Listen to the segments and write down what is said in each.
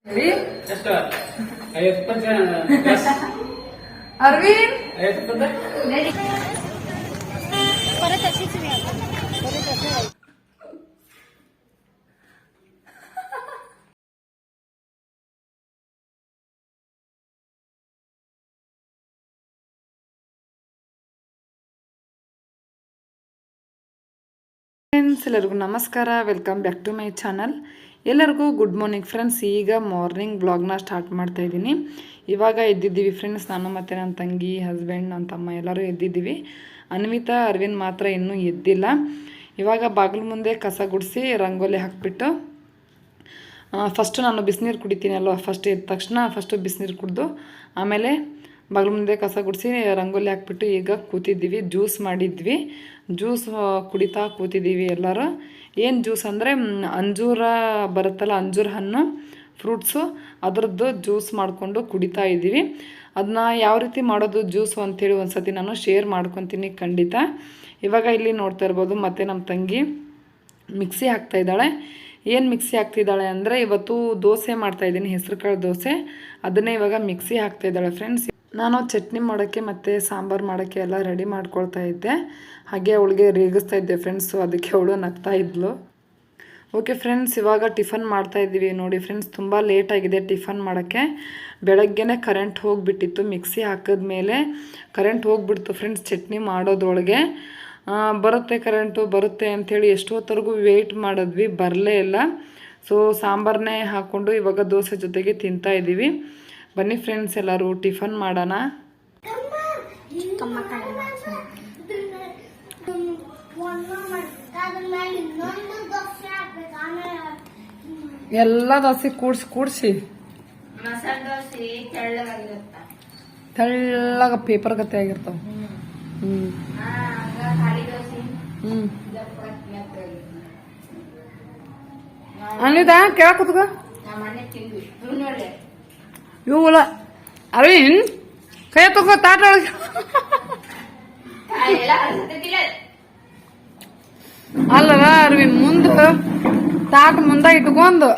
अरविंद परत अशीच मी ಫ್ರೆಂಡ್ಸ್ ಎಲ್ಲರಿಗೂ ನಮಸ್ಕಾರ. Welcome back to my channel. ಎಲ್ಲರಿಗೂ ಗುಡ್ ಮಾರ್ನಿಂಗ್ ಫ್ರೆಂಡ್ಸ್. ಈಗ ಮಾರ್ನಿಂಗ್ ಬ್ಲಾಗ್ನ ಸ್ಟಾರ್ಟ್ ಮಾಡ್ತಾ ಇದ್ದೀನಿ. ಇವಾಗ ಎದ್ದಿದ್ದೀವಿ ಫ್ರೆಂಡ್ಸ್, ನಾನು ಮತ್ತು ನನ್ನ ತಂಗಿ, ಹಸ್ಬೆಂಡ್, ನನ್ನ ತಮ್ಮ ಎಲ್ಲರೂ ಎದ್ದಿದ್ದೀವಿ. ಅನ್ವಿತಾ, ಅರವಿಂದ್ ಮಾತ್ರ ಇನ್ನೂ ಎದ್ದಿಲ್ಲ. ಇವಾಗ ಬಾಗಿಲು ಮುಂದೆ ಕಸ ಗುಡಿಸಿ ರಂಗೋಲಿ ಹಾಕಿಬಿಟ್ಟು ಫಸ್ಟು ನಾನು ಬಿಸಿನೀರು ಕುಡಿತೀನಿ ಅಲ್ವ, ಫಸ್ಟ್ ಎದ್ದ ತಕ್ಷಣ ಫಸ್ಟು ಬಿಸಿನೀರು ಕುಡಿದು ಆಮೇಲೆ ಬಾಗಿಲು ಮುಂದೆ ಕಸ ಗುಡಿಸಿ ರಂಗೋಲಿ ಹಾಕ್ಬಿಟ್ಟು ಈಗ ಕೂತಿದ್ದೀವಿ. ಜ್ಯೂಸ್ ಮಾಡಿದ್ವಿ, ಜ್ಯೂಸ್ ಕುಡಿತಾ ಕೂತಿದ್ದೀವಿ ಎಲ್ಲರೂ. ಏನು ಜ್ಯೂಸ್ ಅಂದರೆ ಅಂಜೂರ ಬರುತ್ತಲ್ಲ, ಅಂಜೂರ ಹಣ್ಣು ಫ್ರೂಟ್ಸು, ಅದರದ್ದು ಜ್ಯೂಸ್ ಮಾಡಿಕೊಂಡು ಕುಡಿತಾ ಇದ್ದೀವಿ. ಅದನ್ನ ಯಾವ ರೀತಿ ಮಾಡೋದು ಜ್ಯೂಸು ಅಂಥೇಳಿ ಒಂದು ಸತಿ ನಾನು ಶೇರ್ ಮಾಡ್ಕೊತೀನಿ ಖಂಡಿತ. ಇವಾಗ ಇಲ್ಲಿ ನೋಡ್ತಾ ಇರ್ಬೋದು, ಮತ್ತು ನಮ್ಮ ತಂಗಿ ಮಿಕ್ಸಿ ಹಾಕ್ತಾಯಿದ್ದಾಳೆ. ಏನು ಮಿಕ್ಸಿ ಹಾಕ್ತಿದ್ದಾಳೆ ಅಂದರೆ ಇವತ್ತು ದೋಸೆ ಮಾಡ್ತಾಯಿದ್ದೀನಿ, ಹೆಸರು ಕಾಳು ದೋಸೆ, ಅದನ್ನೇ ಇವಾಗ ಮಿಕ್ಸಿ ಹಾಕ್ತಾಯಿದ್ದಾಳೆ ಫ್ರೆಂಡ್ಸ್. ನಾನು ಚಟ್ನಿ ಮಾಡೋಕ್ಕೆ ಮತ್ತು ಸಾಂಬಾರು ಮಾಡೋಕ್ಕೆ ಎಲ್ಲ ರೆಡಿ ಮಾಡ್ಕೊಳ್ತಾ ಇದ್ದೆ. ಹಾಗೆ ಅವಳಿಗೆ ರೇಗಿಸ್ತಾ ಇದ್ದೆ ಫ್ರೆಂಡ್ಸು, ಅದಕ್ಕೆ ಅವಳು ನಗ್ತಾ ಇದ್ಲು. ಓಕೆ ಫ್ರೆಂಡ್ಸ್, ಇವಾಗ ಟಿಫನ್ ಮಾಡ್ತಾಯಿದ್ದೀವಿ. ನೋಡಿ ಫ್ರೆಂಡ್ಸ್, ತುಂಬ ಲೇಟಾಗಿದೆ ಟಿಫನ್ ಮಾಡೋಕ್ಕೆ. ಬೆಳಗ್ಗೆನೇ ಕರೆಂಟ್ ಹೋಗಿಬಿಟ್ಟಿತ್ತು, ಮಿಕ್ಸಿ ಹಾಕಿದ್ಮೇಲೆ ಕರೆಂಟ್ ಹೋಗಿಬಿಡ್ತು ಫ್ರೆಂಡ್ಸ್. ಚಟ್ನಿ ಮಾಡೋದ್ರೊಳಗೆ ಬರುತ್ತೆ ಕರೆಂಟು ಬರುತ್ತೆ ಅಂಥೇಳಿ ಎಷ್ಟೊತ್ತರೆಗೂ ವೆಯ್ಟ್ ಮಾಡಿದ್ವಿ, ಬರಲೇ ಇಲ್ಲ. ಸೊ ಸಾಂಬಾರನ್ನೇ ಹಾಕ್ಕೊಂಡು ಇವಾಗ ದೋಸೆ ಜೊತೆಗೆ ತಿಂತಾಯಿದ್ದೀವಿ. ಬನ್ನಿ ಫ್ರೆಂಡ್ಸ್, ಎಲ್ಲರೂ ಟಿಫನ್ ಮಾಡೋಣ. ಎಲ್ಲ ದೋಸೆ ಕೂಡ್ಸಿ ತೆಳ್ಳಗ ಪೇಪರ್ ಗತೆ ಆಗಿರ್ತಾವ. ಅನ್ವಿತಾ ಕೇಳಕ್ ಕೂತ್ಕ. ಇವಲ್ಲ ಅರವಿಂದ್ ಕೈ ತಗೋ ತಾಟ ಒಳಗೆ. ಅಲ್ಲದ ಅರವಿಂದ್ ಮುಂದ ತಾಟ ಮುಂದ ಇಟ್ಕೊಂಡು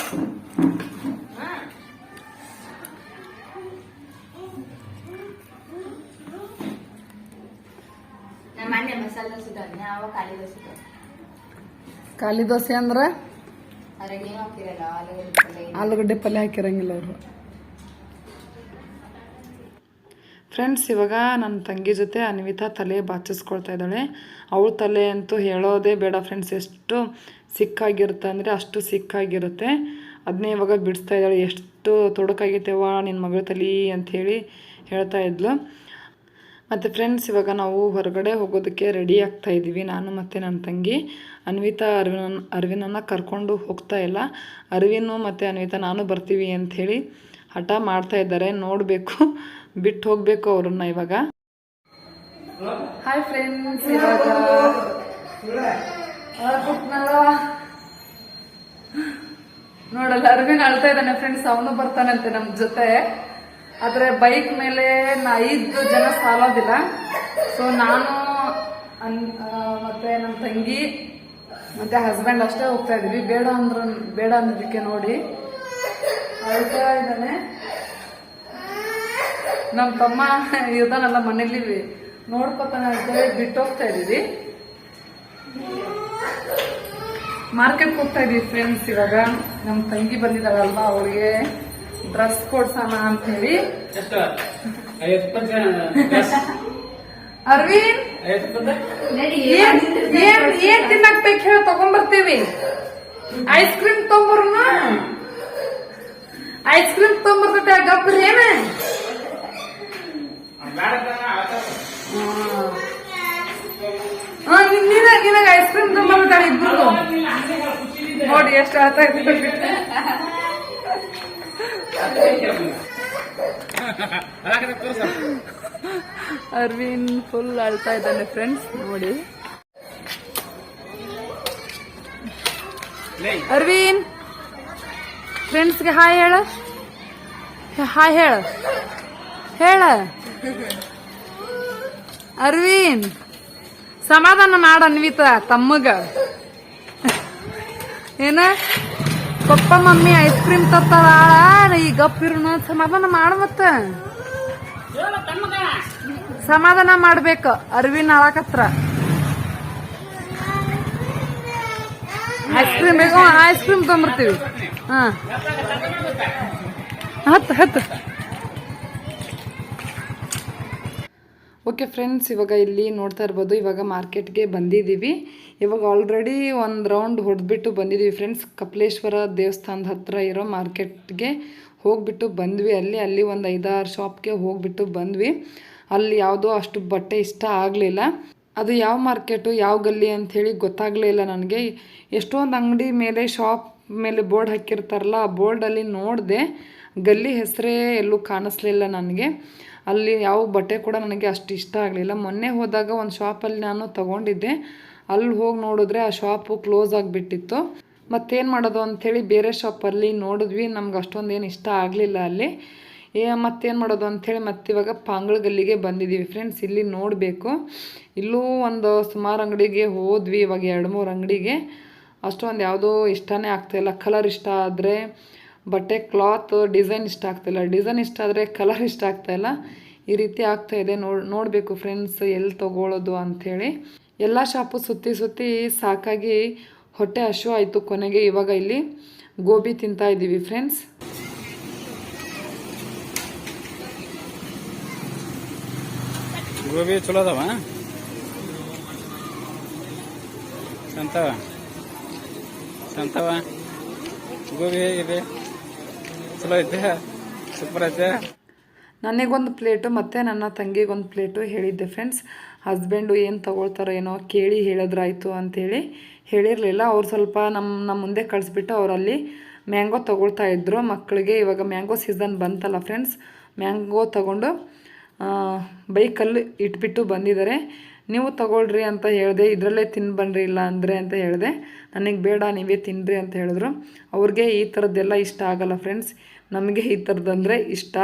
ಖಾಲಿ ದೋಸೆ ಅಂದ್ರ ಆಲೂಗಡ್ಡೆ ಪಲ್ಯ ಹಾಕಿರಂಗಿಲ್ಲ ಅವರು. ಫ್ರೆಂಡ್ಸ್, ಇವಾಗ ನನ್ನ ತಂಗಿ ಜೊತೆ ಅನ್ವಿತಾ ತಲೆ ಬಾಚಿಸ್ಕೊಳ್ತಾ ಇದ್ದಾಳೆ. ಅವಳ ತಲೆ ಅಂತೂ ಹೇಳೋದೇ ಬೇಡ ಫ್ರೆಂಡ್ಸ್, ಎಷ್ಟು ಸಿಕ್ಕಾಗಿರುತ್ತೆ ಅಂದರೆ ಅಷ್ಟು ಸಿಕ್ಕಾಗಿರುತ್ತೆ. ಅದನ್ನೇ ಇವಾಗ ಬಿಡಿಸ್ತಾ ಇದ್ದಾಳೆ. ಎಷ್ಟು ತೊಡಕಾಗೈತೆವ ನಿನ್ನ ಮಗಳ ತಲೆ ಅಂಥೇಳಿ ಹೇಳ್ತಾ ಇದ್ಲು. ಮತ್ತು ಫ್ರೆಂಡ್ಸ್, ಇವಾಗ ನಾವು ಹೊರಗಡೆ ಹೋಗೋದಕ್ಕೆ ರೆಡಿ ಆಗ್ತಾ ಇದ್ದೀವಿ, ನಾನು ಮತ್ತು ನನ್ನ ತಂಗಿ. ಅನ್ವಿತಾ ಅರವಿಂದನ್ನು ಕರ್ಕೊಂಡು ಹೋಗ್ತಾ ಇಲ್ಲ. ಅರವಿಂದು ಮತ್ತು ಅನ್ವಿತಾ ನಾನು ಬರ್ತೀವಿ ಅಂಥೇಳಿ ಹಠ ಮಾಡ್ತಾ ಇದ್ದಾರೆ. ನೋಡಬೇಕು, ಬಿಟ್ಟು ಹೋಗಬೇಕು ಅವ್ರನ್ನ ಇವಾಗ. ಹಾಯ್ ಫ್ರೆಂಡ್ಸ್, ಇವಾಗ ನೋಡಲ್ಲ ಅರವಿಂದ್ ಅಳ್ತಾ ಇದ್ದಾನೆ ಫ್ರೆಂಡ್ಸ್. ಅವನು ಬರ್ತಾನಂತೆ ನಮ್ಮ ಜೊತೆ. ಆದರೆ ಬೈಕ್ ಮೇಲೆ 5 ಜನ ಸಾಲೋದಿಲ್ಲ. ಸೊ ನಾನು ಮತ್ತು ನಮ್ಮ ತಂಗಿ ಮತ್ತು ಹಸ್ಬೆಂಡ್ ಅಷ್ಟೇ ಹೋಗ್ತಾ ಇದ್ದೀವಿ. ಬೇಡ ಅನ್ನೋದಕ್ಕೆ ನೋಡಿ ಅಳ್ತಾ ಇದ್ದಾನೆ. ನಮ್ಮ ತಮ್ಮ ಇದಾನಲ್ಲ ಮನೇಲಿ ನೋಡ್ಕೊತಾನೆ ಅಂತೇಳಿ ಬಿಟ್ಟು ಹೋಗ್ತಾ ಇದ್ದೀವಿ. ಮಾರ್ಕೆಟ್ಗೆ ಹೋಗ್ತಾ ಇದೀವಿ ಫ್ರೆಂಡ್ಸ್. ಇವಾಗ ನಮ್ಮ ತಂಗಿ ಬಂದಿದ್ದಾಳಲ್ವಾ, ಅವಳಿಗೆ ಡ್ರೆಸ್ ಕೊಡ್ಸೋಣ ಅಂತ ಹೇಳಿ. ಅರವಿಂದ್ ಏನ್ ತಿನ್ನಕ್ ಬೇಕು ಹೇಳಿ ತಗೊಂಡ್ಬರ್ತೀವಿ. ಐಸ್ ಕ್ರೀಮ್ ತಗೊಂಬರ್ನ, ಐಸ್ ಕ್ರೀಮ್ ತಗೊಂಡ್ಬರ್ತೈತೆ ಗಪ್ರಿ ಏನ. ನಿನಗ ಐಸ್ ಕ್ರೀಮ್ ತಗೊಂಡ್ಬರ್ತಾಳೆ ಇಬ್ರು. ನೋಡಿ ಎಷ್ಟು ಅರ್ಥ ಆಯ್ತು. ಅರವಿಂದ್ ಫುಲ್ ಅಳ್ತಾ ಇದ್ದಾನೆ ಫ್ರೆಂಡ್ಸ್ ನೋಡಿ. ಅರವಿಂದ್ ಫ್ರೆಂಡ್ಸ್ಗೆ ಹಾಯ್ ಹೇಳ, ಹಾಯ್ ಹೇಳ ಅರವಿಂದ್. ಸಮಾಧಾನ ಮಾಡ ಅನ್ವಿತಾ ತಮ್ಮಗ. ಏನ ಪಪ್ಪ ಮಮ್ಮಿ ಐಸ್ ಕ್ರೀಮ್ ತರ್ತಾಳ ಈ ಗಪ್ಪಿರು ಸಮಾಧಾನ ಮಾಡ ಮತ್ತ ಸಮಾಧಾನ ಮಾಡ್ಬೇಕು ಅರ್ವಿನ ಅಳಕತ್ರ ಐಸ್ ಕ್ರೀಮ್ ಬೇಕು ಐಸ್ ಕ್ರೀಮ್ ತೊಗೊಂಬರ್ತೀವಿ ಹಾ ಹತ್ತು ಓಕೆ ಫ್ರೆಂಡ್ಸ್, ಇವಾಗ ಇಲ್ಲಿ ನೋಡ್ತಾ ಇರ್ಬೋದು, ಇವಾಗ ಮಾರ್ಕೆಟ್ಗೆ ಬಂದಿದ್ದೀವಿ. ಇವಾಗ ಆಲ್ರೆಡಿ ಒಂದು ರೌಂಡ್ ಹೊಡೆದ್ಬಿಟ್ಟು ಬಂದಿದ್ದೀವಿ ಫ್ರೆಂಡ್ಸ್. ಕಪಿಲೇಶ್ವರ ದೇವಸ್ಥಾನದ ಹತ್ರ ಇರೋ ಮಾರ್ಕೆಟ್ಗೆ ಹೋಗಿಬಿಟ್ಟು ಬಂದ್ವಿ. ಅಲ್ಲಿ ಒಂದು 5-6 ಶಾಪ್ಗೆ ಹೋಗಿಬಿಟ್ಟು ಬಂದ್ವಿ. ಅಲ್ಲಿ ಯಾವುದೋ ಅಷ್ಟು ಬಟ್ಟೆ ಇಷ್ಟ ಆಗಲಿಲ್ಲ. ಅದು ಯಾವ ಮಾರ್ಕೆಟು ಯಾವ ಗಲ್ಲಿ ಅಂಥೇಳಿ ಗೊತ್ತಾಗಲೇ ಇಲ್ಲ ನನಗೆ. ಎಷ್ಟೊಂದು ಅಂಗಡಿ ಮೇಲೆ ಶಾಪ್ ಮೇಲೆ ಬೋರ್ಡ್ ಹಾಕಿರ್ತಾರಲ್ಲ, ಆ ಬೋರ್ಡಲ್ಲಿ ನೋಡಿದೆ, ಗಲ್ಲಿ ಹೆಸರೇ ಎಲ್ಲೂ ಕಾಣಿಸ್ಲಿಲ್ಲ ನನಗೆ. ಅಲ್ಲಿ ಯಾವ ಬಟ್ಟೆ ಕೂಡ ನನಗೆ ಅಷ್ಟು ಇಷ್ಟ ಆಗಲಿಲ್ಲ. ಮೊನ್ನೆ ಹೋದಾಗ ಒಂದು ಶಾಪಲ್ಲಿ ನಾನು ತೊಗೊಂಡಿದ್ದೆ. ಅಲ್ಲಿ ಹೋಗಿ ನೋಡಿದ್ರೆ ಆ ಶಾಪು ಕ್ಲೋಸ್ ಆಗಿಬಿಟ್ಟಿತ್ತು. ಮತ್ತೇನು ಮಾಡೋದು ಅಂಥೇಳಿ ಬೇರೆ ಶಾಪಲ್ಲಿ ನೋಡಿದ್ವಿ. ನಮ್ಗೆ ಅಷ್ಟೊಂದು ಏನು ಇಷ್ಟ ಆಗಲಿಲ್ಲ ಅಲ್ಲಿ. ಮತ್ತೇನು ಮಾಡೋದು ಅಂಥೇಳಿ ಮತ್ತಿವಾಗ ಪಾಂಗಳ ಗಲ್ಲಿಗೆ ಬಂದಿದ್ದೀವಿ ಫ್ರೆಂಡ್ಸ್. ಇಲ್ಲಿ ನೋಡಬೇಕು, ಇಲ್ಲೂ ಒಂದು ಸುಮಾರು ಅಂಗಡಿಗೆ ಹೋದ್ವಿ. ಇವಾಗ 2-3 ಅಂಗಡಿಗೆ ಅಷ್ಟೊಂದು ಯಾವುದೋ ಇಷ್ಟನೇ ಆಗ್ತಾಯಿಲ್ಲ. ಕಲರ್ ಇಷ್ಟ ಆದರೆ ಬಟ್ಟೆ ಕ್ಲಾತ್ ಡಿಸೈನ್ ಇಷ್ಟ ಆಗ್ತಾಯಿಲ್ಲ, ಡಿಸೈನ್ ಇಷ್ಟ ಆದರೆ ಕಲರ್ ಇಷ್ಟ ಆಗ್ತಾಯಿಲ್ಲ. ಈ ರೀತಿ ಆಗ್ತಾಯಿದೆ. ನೋಡಬೇಕು ಫ್ರೆಂಡ್ಸ್ ಎಲ್ಲಿ ತೊಗೊಳ್ಳೋದು ಅಂಥೇಳಿ. ಎಲ್ಲ ಶಾಪು ಸುತ್ತಿ ಸಾಕಾಗಿ ಹೊಟ್ಟೆ ಹಶು ಆಯಿತು ಕೊನೆಗೆ. ಇವಾಗ ಇಲ್ಲಿ ಗೋಬಿ ತಿಂತಾ ಇದ್ದೀವಿ ಫ್ರೆಂಡ್ಸ್. ಗೋಬಿ ಚಲೋ ಅದಾವ ಸಂತವ ಗೋಬಿ ಹೇಗಿದೆ? ಚಲೋ ಐತೆ, ಸೂಪರ್ ಐತೆ. ನನಗೊಂದು ಪ್ಲೇಟು ಮತ್ತು ನನ್ನ ತಂಗಿಗೊಂದು ಪ್ಲೇಟು ಹೇಳಿದ್ದೆ ಫ್ರೆಂಡ್ಸ್. ಹಸ್ಬೆಂಡು ಏನು ತೊಗೊಳ್ತಾರೋ ಏನೋ ಕೇಳಿ ಹೇಳಿದ್ರಾಯ್ತು ಅಂಥೇಳಿ ಹೇಳಿರಲಿಲ್ಲ. ಅವ್ರು ಸ್ವಲ್ಪ ನಮ್ಮ ಮುಂದೆ ಕಳಿಸ್ಬಿಟ್ಟು ಅವರಲ್ಲಿ ಮ್ಯಾಂಗೋ ತೊಗೊಳ್ತಾ ಇದ್ರು ಮಕ್ಕಳಿಗೆ. ಇವಾಗ ಮ್ಯಾಂಗೋ ಸೀಸನ್ ಬಂತಲ್ಲ ಫ್ರೆಂಡ್ಸ್, ಮ್ಯಾಂಗೋ ತೊಗೊಂಡು ಬೈಕಲ್ಲಿ ಇಟ್ಬಿಟ್ಟು ಬಂದಿದ್ದಾರೆ. ನೀವು ತೊಗೊಳ್ರಿ ಅಂತ ಹೇಳಿದೆ, ಇದರಲ್ಲೇ ತಿನ್ಬನ್ರಿ ಇಲ್ಲ ಅಂದರೆ ಅಂತ ಹೇಳಿದೆ. ನನಗೆ ಬೇಡ, ನೀವೇ ತಿನ್ನಿರಿ ಅಂತ ಹೇಳಿದ್ರು. ಅವ್ರಿಗೆ ಈ ಥರದ್ದೆಲ್ಲ ಇಷ್ಟ ಆಗಲ್ಲ ಫ್ರೆಂಡ್ಸ್, ನಮಗೆ ಈ ಥರದ್ದಂದರೆ ಇಷ್ಟ.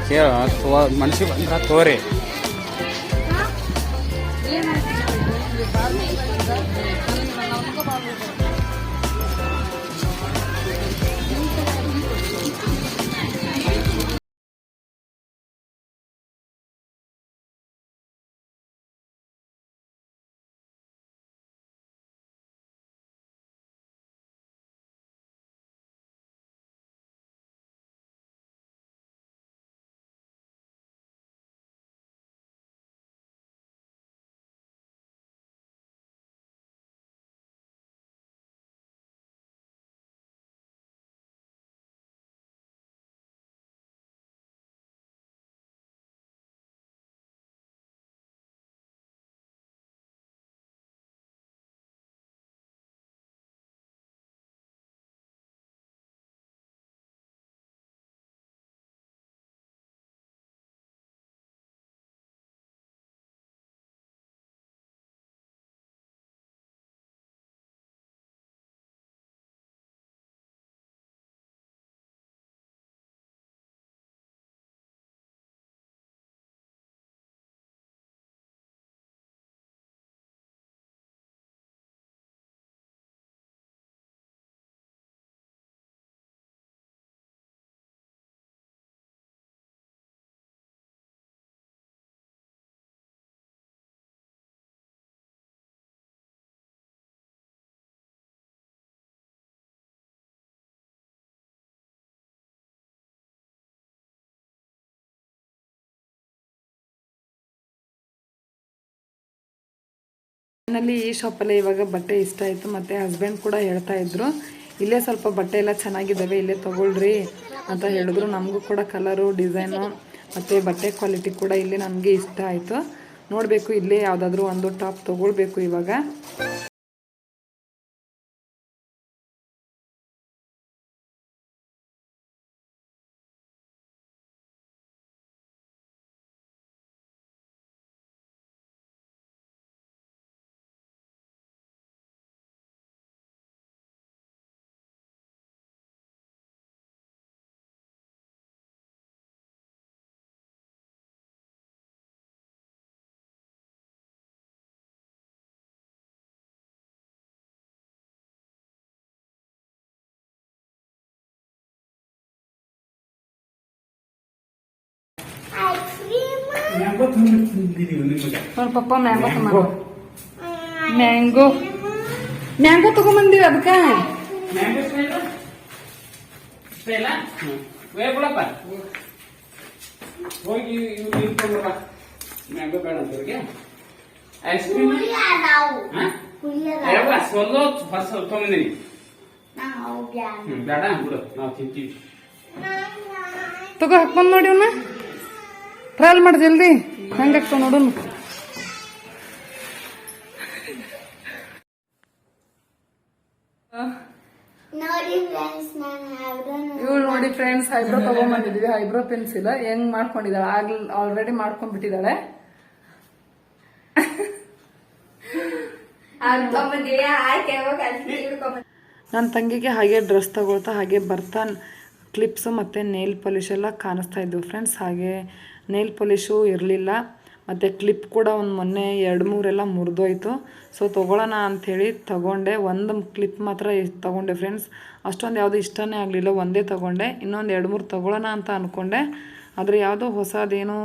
ಕೇಳ ಮನ್ಸಿಗೆ ಬಂದ್ರ ತೋರಿ ಫೈನಲಿ ಈ ಶಾಪಲ್ಲೇ ಇವಾಗ ಬಟ್ಟೆ ಇಷ್ಟ ಆಯಿತು ಮತ್ತು ಹಸ್ಬೆಂಡ್ ಕೂಡ ಹೇಳ್ತಾ ಇದ್ರು ಇಲ್ಲೇ ಸ್ವಲ್ಪ ಬಟ್ಟೆ ಎಲ್ಲ ಚೆನ್ನಾಗಿದ್ದಾವೆ ಇಲ್ಲೇ ತೊಗೊಳ್ರಿ ಅಂತ ಹೇಳಿದ್ರು. ನಮಗೂ ಕೂಡ ಕಲರು ಡಿಸೈನು ಮತ್ತು ಬಟ್ಟೆ ಕ್ವಾಲಿಟಿ ಕೂಡ ಇಲ್ಲಿ ನಮಗೆ ಇಷ್ಟ ಆಯಿತು. ನೋಡಬೇಕು ಇಲ್ಲೇ ಯಾವುದಾದ್ರೂ ಒಂದು ಟಾಪ್ ತೊಗೊಳ್ಬೇಕು ಇವಾಗ. ನೋಡಿ ಪಪ್ಪ ಮ್ಯಾಂಗೋ ಮ್ಯಾಂಗೋ ತಗೊಂಬಂದಿವಿ ಅದಕ್ಕೆ ಹೋಗಿ ಮ್ಯಾಂಗೋ ಬೇಡ ಅಂತವ್ರಿಗೆ ಐಸ್ ಕ್ರೀಮ್ ಸ್ವಲ್ಲು ಹೊಸ ತೊಗೊಂಡಿನಿ ಬೇಡ ಬಿಡು ನಾವು ತಿಂತೀವಿ. ತಗೋ ಹಾಕೊಂಡ್ ನೋಡಿ ಅವನ್ನ ಟ್ರಯಲ್ ಮಾಡಿ ಜಲ್ದಿ ಹೆಂಗಾಗ್ತಾವ ನೋಡು. ಇವಳು ನೋಡಿ ಫ್ರೆಂಡ್ಸ್ ಐಬ್ರೋ ತಗೊಂಡ್ಬಂದಿದೀವಿ. ಐಬ್ರೋ ಪೆನ್ಸಿಲ್ ಹೆಂಗ್ ಮಾಡ್ಕೊಂಡಿದ್ದಾಳೆ ಆಲ್ರೆಡಿ ಮಾಡ್ಕೊಂಡ್ಬಿಟ್ಟಿದ್ದಾಳೆ. ನನ್ನ ತಂಗಿಗೆ ಹಾಗೆ ಡ್ರೆಸ್ ತಗೊಳ್ತಾ ಹಾಗೆ ಬರ್ತಾ ಕ್ಲಿಪ್ಸ್ ಮತ್ತು ನೇಲ್ ಪಾಲಿಶ್ ಎಲ್ಲ ಕಾಣಿಸ್ತಾ ಇದ್ವು ಫ್ರೆಂಡ್ಸ್. ಹಾಗೆ ನೇಲ್ ಪಾಲಿಶು ಇರಲಿಲ್ಲ ಮತ್ತು ಕ್ಲಿಪ್ ಕೂಡ ಒಂದು ಮೊನ್ನೆ 2-3 ಮುರಿದೋಯ್ತು. ಸೊ ತೊಗೊಳ್ಳೋಣ ಅಂಥೇಳಿ ತಗೊಂಡೆ. ಒಂದು ಕ್ಲಿಪ್ ಮಾತ್ರ ತೊಗೊಂಡೆ ಫ್ರೆಂಡ್ಸ್. ಅಷ್ಟೊಂದು ಯಾವುದು ಇಷ್ಟನೇ ಆಗಲಿಲ್ಲ, ಒಂದೇ ತೊಗೊಂಡೆ. ಇನ್ನೊಂದು 2-3 ತೊಗೊಳ್ಳೋಣ ಅಂತ ಅಂದ್ಕೊಂಡೆ, ಆದರೆ ಯಾವುದೋ ಹೊಸದೇನೋ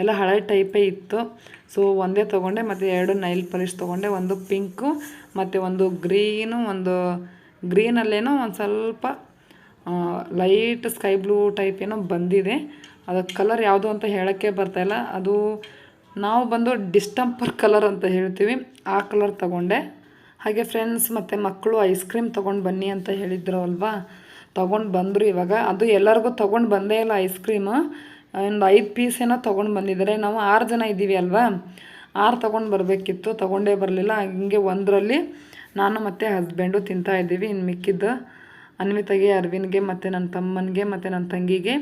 ಎಲ್ಲ ಹಳೆ ಟೈಪೇ ಇತ್ತು. ಸೊ ಒಂದೇ ತೊಗೊಂಡೆ ಮತ್ತು 2 ನೈಲ್ ಪಾಲಿಶ್ ತೊಗೊಂಡೆ. ಒಂದು ಪಿಂಕು ಮತ್ತು ಒಂದು ಗ್ರೀನು. ಒಂದು ಗ್ರೀನಲ್ಲೇನೋ ಒಂದು ಸ್ವಲ್ಪ ಲೈಟ್ ಸ್ಕೈ ಬ್ಲೂ ಟೈಪ್ ಏನೋ ಬಂದಿದೆ. ಅದಕ್ಕೆ ಕಲರ್ ಯಾವುದು ಅಂತ ಹೇಳೋಕ್ಕೆ ಬರ್ತಾಯಿಲ್ಲ. ಅದು ನಾವು ಬಂದು ಡಿಸ್ಟಂಪರ್ ಕಲರ್ ಅಂತ ಹೇಳ್ತೀವಿ, ಆ ಕಲರ್ ತೊಗೊಂಡೆ. ಹಾಗೆ ಫ್ರೆಂಡ್ಸ್ ಮತ್ತು ಮಕ್ಕಳು ಐಸ್ ಕ್ರೀಮ್ ತೊಗೊಂಡು ಬನ್ನಿ ಅಂತ ಹೇಳಿದ್ರು ಅಲ್ವಾ, ತೊಗೊಂಡು ಬಂದರು ಇವಾಗ. ಅದು ಎಲ್ಲರಿಗೂ ತೊಗೊಂಡು ಬಂದೇ ಇಲ್ಲ ಐಸ್ ಕ್ರೀಮು. ಒಂದು 5 ಪೀಸ್ ಏನೋ ತೊಗೊಂಡು ಬಂದಿದ್ದಾರೆ. ನಾವು 6 ಜನ ಇದ್ದೀವಿ ಅಲ್ವಾ, 6 ತೊಗೊಂಡು ಬರಬೇಕಿತ್ತು, ತೊಗೊಂಡೇ ಬರಲಿಲ್ಲ. ಹಿಂಗೆ ಒಂದರಲ್ಲಿ ನಾನು ಮತ್ತು ಹಸ್ಬೆಂಡು ತಿಂತಾಯಿದ್ದೀವಿ. ಇನ್ನು ಮಿಕ್ಕಿದ್ದು ಅನ್ವಿತಾಗೆ, ಅರವಿಂದ್ಗೆ ಮತ್ತು ನನ್ನ ತಮ್ಮನಿಗೆ ಮತ್ತು ನನ್ನ ತಂಗಿಗೆ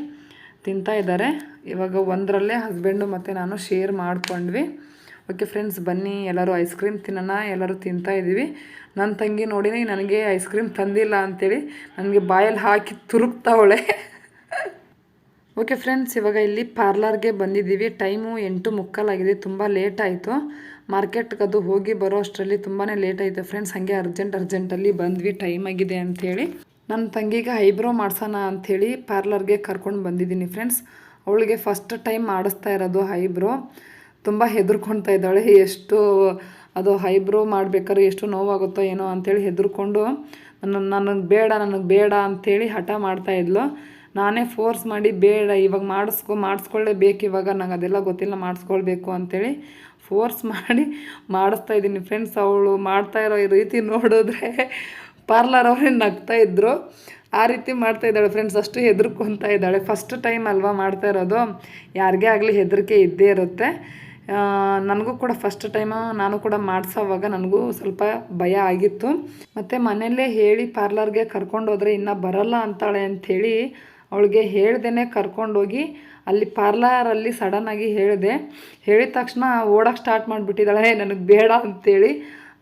ತಿಂತಾ ಇದ್ದಾರೆ. ಇವಾಗ ಒಂದರಲ್ಲೇ ಹಸ್ಬೆಂಡು ಮತ್ತು ನಾನು ಶೇರ್ ಮಾಡ್ಕೊಂಡ್ವಿ. ಓಕೆ ಫ್ರೆಂಡ್ಸ್, ಬನ್ನಿ ಎಲ್ಲರೂ ಐಸ್ ಕ್ರೀಮ್ ತಿನ್ನೋಣ. ಎಲ್ಲರೂ ತಿಂತಾ ಇದ್ದೀವಿ. ನನ್ನ ತಂಗಿ ನೋಡಿ ನನಗೆ ಐಸ್ ಕ್ರೀಮ್ ತಂದಿಲ್ಲ ಅಂಥೇಳಿ ನನಗೆ ಬಾಯಲ್ಲಿ ಹಾಕಿ ತುರುಕ್ತಾವಳೆ. ಓಕೆ ಫ್ರೆಂಡ್ಸ್, ಇವಾಗ ಇಲ್ಲಿ ಪಾರ್ಲರ್ಗೆ ಬಂದಿದ್ದೀವಿ. ಟೈಮು 8:45 ಆಗಿದೆ. ತುಂಬ ಲೇಟ್ ಆಯಿತು. ಮಾರ್ಕೆಟ್ಗೆ ಅದು ಹೋಗಿ ಬರೋ ಅಷ್ಟರಲ್ಲಿ ತುಂಬಾ ಲೇಟ್ ಆಯಿತು ಫ್ರೆಂಡ್ಸ್. ಹಾಗೆ ಅರ್ಜೆಂಟಲ್ಲಿ ಬಂದ್ವಿ, ಟೈಮ್ ಆಗಿದೆ ಅಂಥೇಳಿ. ನನ್ನ ತಂಗಿಗೆ ಐಬ್ರೋ ಮಾಡ್ಸೋಣ ಅಂಥೇಳಿ ಪಾರ್ಲರ್ಗೆ ಕರ್ಕೊಂಡು ಬಂದಿದ್ದೀನಿ ಫ್ರೆಂಡ್ಸ್. ಅವಳಿಗೆ ಫಸ್ಟ್ ಟೈಮ್ ಮಾಡಿಸ್ತಾ ಇರೋದು ಐಬ್ರೋ. ತುಂಬ ಹೆದರ್ಕೊಳ್ತಾ ಇದ್ದಾಳೆ. ಎಷ್ಟು ಅದು ಐಬ್ರೋ ಮಾಡಬೇಕಾದ್ರೆ ಎಷ್ಟು ನೋವಾಗುತ್ತೋ ಏನೋ ಅಂಥೇಳಿ ಹೆದರ್ಕೊಂಡು ನನಗೆ ಬೇಡ ಅಂಥೇಳಿ ಹಠ ಮಾಡ್ತಾಯಿದ್ಲು. ನಾನೇ ಫೋರ್ಸ್ ಮಾಡಿ ಬೇಡ ಇವಾಗ ಮಾಡಿಸ್ಕೊಳ್ಳೇಬೇಕು, ಇವಾಗ ನಂಗೆ ಅದೆಲ್ಲ ಗೊತ್ತಿಲ್ಲ, ಮಾಡಿಸ್ಕೊಳ್ಬೇಕು ಅಂಥೇಳಿ ಫೋರ್ಸ್ ಮಾಡಿ ಮಾಡಿಸ್ತಾ ಇದ್ದೀನಿ ಫ್ರೆಂಡ್ಸ್. ಅವಳು ಮಾಡ್ತಾ ಇರೋ ಈ ರೀತಿ ನೋಡಿದ್ರೆ ಪಾರ್ಲರ್ ಅವರೇ ನಗ್ತಾಯಿದ್ರು. ಆ ರೀತಿ ಮಾಡ್ತಾಯಿದ್ದಾಳೆ ಫ್ರೆಂಡ್ಸ್. ಅಷ್ಟು ಹೆದರ್ಕೊತಾ ಇದ್ದಾಳೆ. ಫಸ್ಟ್ ಟೈಮ್ ಅಲ್ವಾ ಮಾಡ್ತಾ ಇರೋದು, ಯಾರಿಗೇ ಆಗಲಿ ಹೆದರಿಕೆ ಇದ್ದೇ ಇರುತ್ತೆ. ನನಗೂ ಕೂಡ ಫಸ್ಟ್ ಟೈಮು ನಾನು ಕೂಡ ಮಾಡಿಸೋವಾಗ ನನಗೂ ಸ್ವಲ್ಪ ಭಯ ಆಗಿತ್ತು. ಮತ್ತು ಮನೆಯಲ್ಲೇ ಹೇಳಿ ಪಾರ್ಲರ್ಗೆ ಕರ್ಕೊಂಡೋದ್ರೆ ಇನ್ನೂ ಬರಲ್ಲ ಅಂತಾಳೆ ಅಂಥೇಳಿ ಅವಳಿಗೆ ಹೇಳ್ದೇ ಕರ್ಕೊಂಡೋಗಿ ಅಲ್ಲಿ ಪಾರ್ಲರಲ್ಲಿ ಸಡನ್ನಾಗಿ ಹೇಳಿದ ತಕ್ಷಣ ಓಡೋಕ್ಕೆ ಸ್ಟಾರ್ಟ್ ಮಾಡಿಬಿಟ್ಟಿದ್ದಾಳೆ ನನಗೆ ಬೇಡ ಅಂಥೇಳಿ.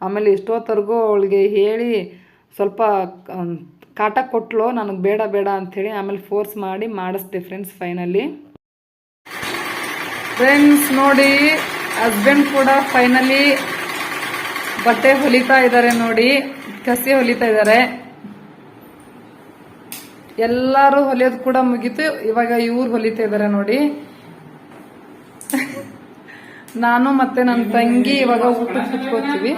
ಆಮೇಲೆ ಎಷ್ಟೊತ್ತರೆಗೂ ಅವಳಿಗೆ ಹೇಳಿ ಸ್ವಲ್ಪ ಕಾಟ ಕೊಟ್ಟಳು, ನನಗೆ ಬೇಡ ಅಂಥೇಳಿ. ಆಮೇಲೆ ಫೋರ್ಸ್ ಮಾಡಿ ಮಾಡಿಸ್ದೆ ಫ್ರೆಂಡ್ಸ್ ಫೈನಲಿ. ಫ್ರೆಂಡ್ಸ್ ನೋಡಿ, ಹಸ್ಬೆಂಡ್ ಕೂಡ ಫೈನಲಿ ಬಟ್ಟೆ ಹೊಲಿತಾ ಇದ್ದಾರೆ ನೋಡಿ, ಕಸಿ ಹೊಲಿತಾ ಇದ್ದಾರೆ. ಎಲ್ಲರೂ ಹೊಲಿಯೋದು ಕೂಡ ಮುಗೀತು. ಇವಾಗ ಇವ್ರು ಹೊಲಿತಾ ಇದ್ದಾರೆ ನೋಡಿ. ನಾನು ಮತ್ತೆ ನನ್ನ ತಂಗಿ ಇವಾಗ ಊಟಕ್ಕೆ ಕುತ್ಕೋತೀವಿ.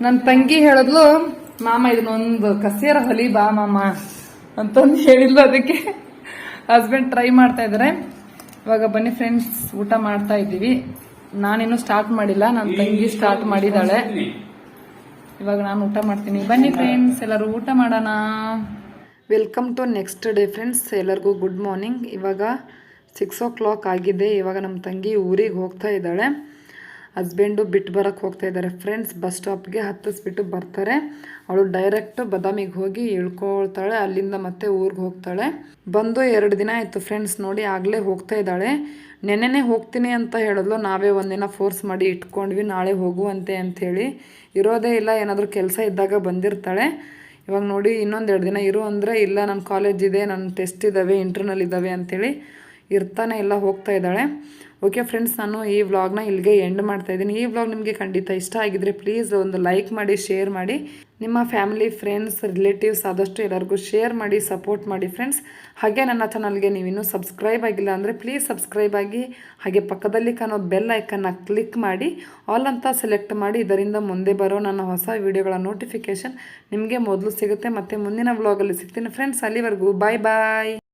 ನನ್ನ ತಂಗಿ ಹೇಳಿದ್ಲು, ಮಾಮ ಇದನ್ನೊಂದು ಕಸಿಯರ ಹೊಲಿ ಬಾ ಮಾಮ ಅಂತಂದು ಹೇಳಿದ್ಲು. ಅದಕ್ಕೆ ಹಸ್ಬೆಂಡ್ ಟ್ರೈ ಮಾಡ್ತಾ ಇದ್ದಾರೆ. ಇವಾಗ ಬನ್ನಿ ಫ್ರೆಂಡ್ಸ್, ಊಟ ಮಾಡ್ತಾ ಇದ್ದೀವಿ. ನಾನಿನ್ನೂ ಸ್ಟಾರ್ಟ್ ಮಾಡಿಲ್ಲ, ನನ್ನ ತಂಗಿ ಸ್ಟಾರ್ಟ್ ಮಾಡಿದ್ದಾಳೆ. ಇವಾಗ ನಾನು ಊಟ ಮಾಡ್ತೀನಿ. ಬನ್ನಿ ಫ್ರೆಂಡ್ಸ್, ಎಲ್ಲರೂ ಊಟ ಮಾಡೋಣ. Welcome to next day friends. ಎಲ್ಲರಿಗೂ ಗುಡ್ ಮಾರ್ನಿಂಗ್. ಇವಾಗ 6 o'clock ಆಗಿದೆ. ಇವಾಗ ನಮ್ಮ ತಂಗಿ ಊರಿಗೆ ಹೋಗ್ತಾ ಇದ್ದಾಳೆ. ಹಸ್ಬೆಂಡು ಬಿಟ್ಟು ಬರೋಕ್ಕೆ ಹೋಗ್ತಾ ಇದ್ದಾರೆ ಫ್ರೆಂಡ್ಸ್. ಬಸ್ ಸ್ಟಾಪ್ಗೆ ಹತ್ತಿಸ್ಬಿಟ್ಟು ಬರ್ತಾರೆ. ಅವಳು ಡೈರೆಕ್ಟ್ ಬದಾಮಿಗೆ ಹೋಗಿ ಇಳ್ಕೊಳ್ತಾಳೆ. ಅಲ್ಲಿಂದ ಮತ್ತೆ ಊರಿಗೆ ಹೋಗ್ತಾಳೆ. ಬಂದು 2 ದಿನ ಆಯಿತು ಫ್ರೆಂಡ್ಸ್. ನೋಡಿ ಆಗಲೇ ಹೋಗ್ತಾ ಇದ್ದಾಳೆ. ನೆನ್ನೆನೇ ಹೋಗ್ತೀನಿ ಅಂತ ಹೇಳಿದ್ಲು. ನಾವೇ ಒಂದಿನ ಫೋರ್ಸ್ ಮಾಡಿ ಇಟ್ಕೊಂಡ್ವಿ, ನಾಳೆ ಹೋಗುವಂತೆ ಅಂಥೇಳಿ. ಇರೋದೇ ಇಲ್ಲ, ಏನಾದರೂ ಕೆಲಸ ಇದ್ದಾಗ ಬಂದಿರ್ತಾಳೆ. ಇವಾಗ ನೋಡಿ ಇನ್ನೊಂದು 2 ದಿನ ಇರು ಅಂದರೆ ಇಲ್ಲ, ನನ್ನ ಕಾಲೇಜ್ ಇದೆ, ನನ್ನ ಟೆಸ್ಟ್ ಇದ್ದಾವೆ, ಇಂಟರ್ನಲ್ ಇದ್ದಾವೆ ಅಂಥೇಳಿ ಇರ್ತಾನೆ ಇಲ್ಲ, ಹೋಗ್ತಾ ಇದ್ದಾಳೆ. ಓಕೆ ಫ್ರೆಂಡ್ಸ್, ನಾನು ಈ ವ್ಲಾಗ್ನ ಇಲ್ಲಿಗೆ ಎಂಡ್ ಮಾಡ್ತಾಯಿದ್ದೀನಿ. ಈ ವ್ಲಾಗ್ ನಿಮಗೆ ಖಂಡಿತ ಇಷ್ಟ ಆಗಿದ್ರೆ ಪ್ಲೀಸ್ ಒಂದು ಲೈಕ್ ಮಾಡಿ, ಶೇರ್ ಮಾಡಿ. ನಿಮ್ಮ ಫ್ಯಾಮಿಲಿ, ಫ್ರೆಂಡ್ಸ್, ರಿಲೇಟಿವ್ಸ್ ಆದಷ್ಟು ಎಲ್ಲರಿಗೂ ಶೇರ್ ಮಾಡಿ, ಸಪೋರ್ಟ್ ಮಾಡಿ ಫ್ರೆಂಡ್ಸ್. ಹಾಗೆ ನನ್ನ ಚಾನಲ್ಗೆ ನೀವಿನ್ನೂ ಸಬ್ಸ್ಕ್ರೈಬ್ ಆಗಿಲ್ಲ ಅಂದರೆ ಪ್ಲೀಸ್ ಸಬ್ಸ್ಕ್ರೈಬ್ ಆಗಿ. ಹಾಗೆ ಪಕ್ಕದಲ್ಲಿ ಕಾಣೋ ಬೆಲ್ ಐಕನ್ನ ಕ್ಲಿಕ್ ಮಾಡಿ ಆಲ್ ಅಂತ ಸೆಲೆಕ್ಟ್ ಮಾಡಿ. ಇದರಿಂದ ಮುಂದೆ ಬರೋ ನನ್ನ ಹೊಸ ವಿಡಿಯೋಗಳ ನೋಟಿಫಿಕೇಷನ್ ನಿಮಗೆ ಮೊದಲು ಸಿಗುತ್ತೆ. ಮತ್ತು ಮುಂದಿನ ವ್ಲಾಗಲ್ಲಿ ಸಿಗ್ತೀನಿ ಫ್ರೆಂಡ್ಸ್. ಅಲ್ಲಿವರೆಗೂ ಬಾಯ್ ಬಾಯ್.